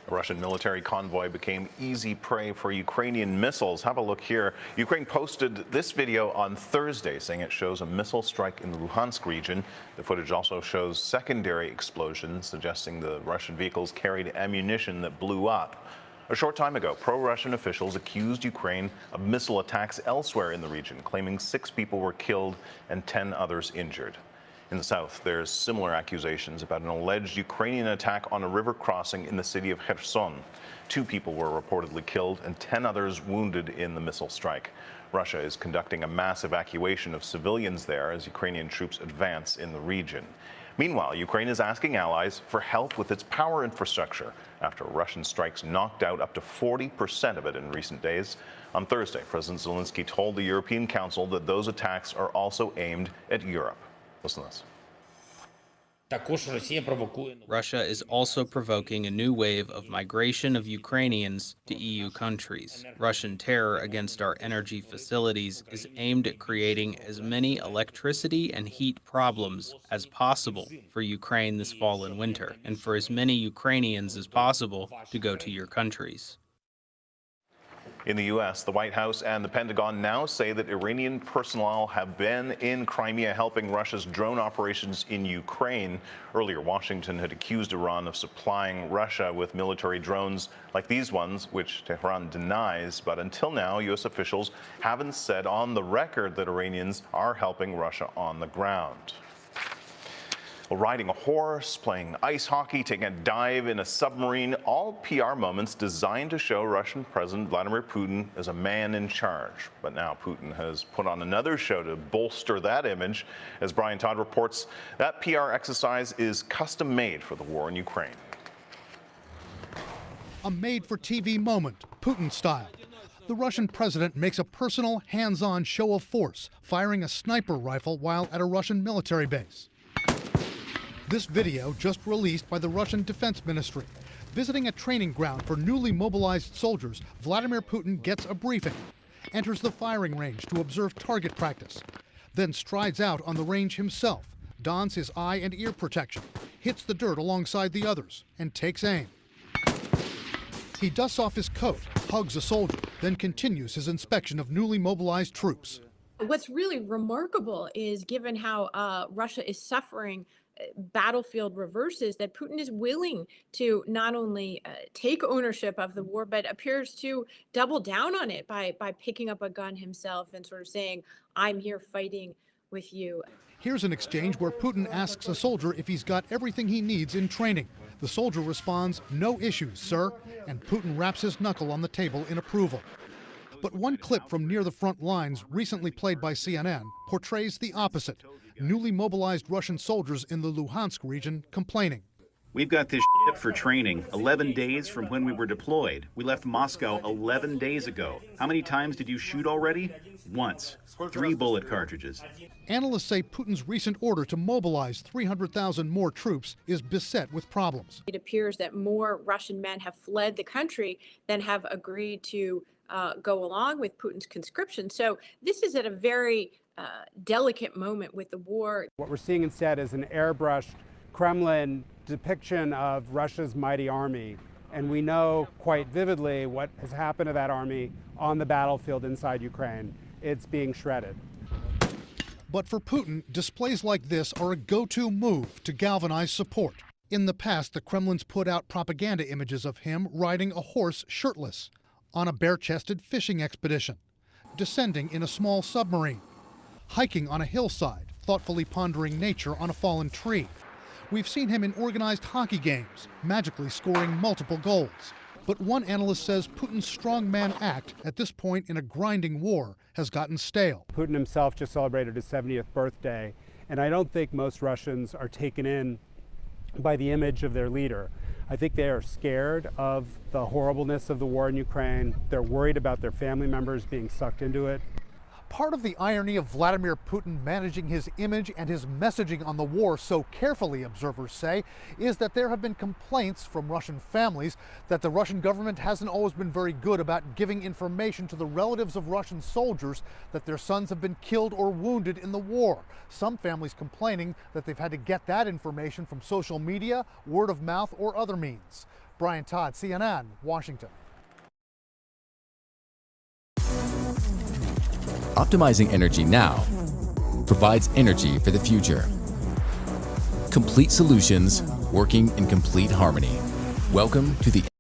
A Russian military convoy became easy prey for Ukrainian missiles. Have a look here. Ukraine posted this video on Thursday saying it shows a missile strike in the Luhansk region. The footage also shows secondary explosions, suggesting the Russian vehicles carried ammunition that blew up. A short time ago, pro-Russian officials accused Ukraine of missile attacks elsewhere in the region, claiming 6 people were killed and 10 others injured. In the south, there's similar accusations about an alleged Ukrainian attack on a river crossing in the city of Kherson. 2 people were reportedly killed and 10 others wounded in the missile strike. Russia is conducting a mass evacuation of civilians there as Ukrainian troops advance in the region. Meanwhile, Ukraine is asking allies for help with its power infrastructure after Russian strikes knocked out up to 40% of it in recent days. On Thursday, President Zelensky told the European Council that those attacks are also aimed at Europe. Listen to this. Russia is also provoking a new wave of migration of Ukrainians to EU countries. Russian terror against our energy facilities is aimed at creating as many electricity and heat problems as possible for Ukraine this fall and winter, and for as many Ukrainians as possible to go to your countries. In the U.S., the White House and the Pentagon now say that Iranian personnel have been in Crimea helping Russia's drone operations in Ukraine. Earlier, Washington had accused Iran of supplying Russia with military drones like these ones, which Tehran denies. But until now, U.S. officials haven't said on the record that Iranians are helping Russia on the ground. Well, riding a horse, playing ice hockey, taking a dive in a submarine, all PR moments designed to show Russian President Vladimir Putin as a man in charge. But now Putin has put on another show to bolster that image. As Brian Todd reports, that PR exercise is custom made for the war in Ukraine. A made-for-TV moment, Putin style. The Russian president makes a personal, hands-on show of force, firing a sniper rifle while at a Russian military base. This video just released by the Russian Defense Ministry. Visiting a training ground for newly mobilized soldiers, Vladimir Putin gets a briefing, enters the firing range to observe target practice, then strides out on the range himself, dons his eye and ear protection, hits the dirt alongside the others, and takes aim. He dusts off his coat, hugs a soldier, then continues his inspection of newly mobilized troops. What's really remarkable is, given how Russia is suffering battlefield reverses, that Putin is willing to not only take ownership of the war, but appears to double down on it by picking up a gun himself and sort of saying, I'm here fighting with you. Here's an exchange where Putin asks a soldier if he's got everything he needs in training. The soldier responds, "No issues, sir," and Putin raps his knuckle on the table in approval. But one clip from near the front lines, recently played by CNN, portrays the opposite. Newly mobilized Russian soldiers in the Luhansk region complaining. We've got this shit for training 11 days from when we were deployed. We left Moscow 11 days ago. How many times did you shoot already? Once. 3 bullet cartridges. Analysts say Putin's recent order to mobilize 300,000 more troops is beset with problems. It appears that more Russian men have fled the country than have agreed to go along with Putin's conscription. So this is at a very delicate moment with the war. What we're seeing instead is an airbrushed Kremlin depiction of Russia's mighty army. And we know quite vividly what has happened to that army on the battlefield inside Ukraine. It's being shredded. But for Putin, displays like this are a go-to move to galvanize support. In the past, the Kremlin's put out propaganda images of him riding a horse shirtless, on a bare-chested fishing expedition, descending in a small submarine, hiking on a hillside, thoughtfully pondering nature on a fallen tree. We've seen him in organized hockey games, magically scoring multiple goals. But one analyst says Putin's strongman act at this point in a grinding war has gotten stale. Putin himself just celebrated his 70th birthday, and I don't think most Russians are taken in by the image of their leader. I think they are scared of the horribleness of the war in Ukraine. They're worried about their family members being sucked into it. Part of the irony of Vladimir Putin managing his image and his messaging on the war so carefully, observers say, is that there have been complaints from Russian families that the Russian government hasn't always been very good about giving information to the relatives of Russian soldiers that their sons have been killed or wounded in the war. Some families complaining that they've had to get that information from social media, word of mouth, or other means. Brian Todd, CNN, Washington. Optimizing energy now provides energy for the future. Complete solutions working in complete harmony. Welcome to the